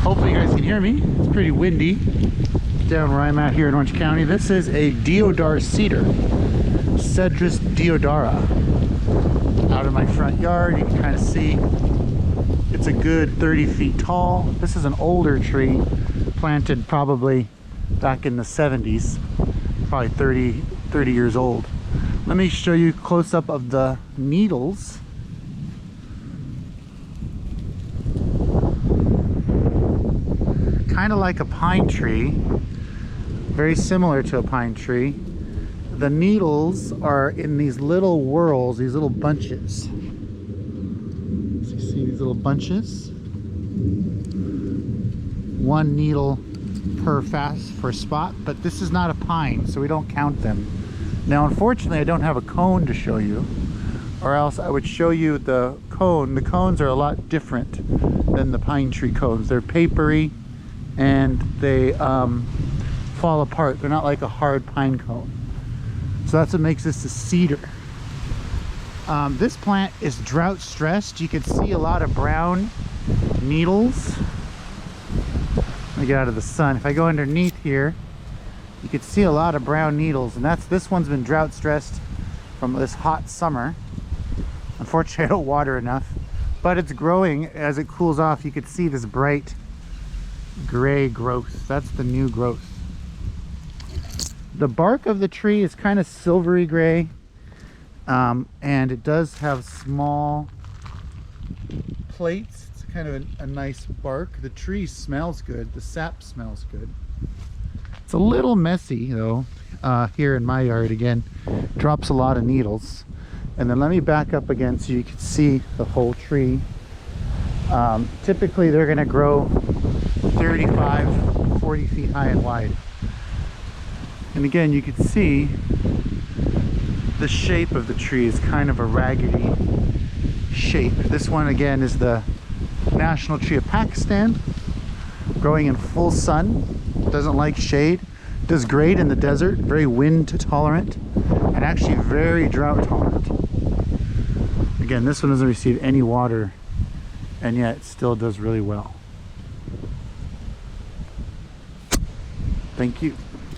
Hopefully you guys can hear me. It's pretty windy down where I'm at here in Orange County. This is a deodar cedar, Cereus deodora. Out of my front yard, you can kind of see it's a good 30 feet tall. This is an older tree, planted probably back in the 70s, probably 30 years old. Let me show you a close-up of the needles. Kind of like a pine tree, very similar to a pine tree. The needles are in these little whorls, these little bunches. So you see these little bunches? One needle per spot, but this is not a pine, so we don't count them. Now, unfortunately, I don't have a cone to show you, or else I would show you the cone. The cones are a lot different than the pine tree cones. They're papery and they fall apart. They're not like a hard pine cone. So that's what makes this a cedar. This plant is drought stressed. You can see a lot of brown needles. Let me get out of the sun. If I go underneath here, you can see a lot of brown needles, and this one's been drought stressed from this hot summer. Unfortunately, I don't water enough, but it's growing. As it cools off, you can see this bright gray growth. That's the new growth. The bark of the tree is kind of silvery gray, and it does have small plates. It's kind of a nice bark. The tree smells good. The sap smells good. It's a little messy though. Here in my yard again, drops a lot of needles. And then let me back up again so you can see the whole tree. Typically they're going to grow 35, 40 feet high and wide. And again, you can see the shape of the tree is kind of a raggedy shape. This one again is the national tree of Pakistan, growing in full sun, doesn't like shade, does great in the desert, very wind tolerant, and actually very drought tolerant. Again, this one doesn't receive any water, and yet it still does really well. Thank you.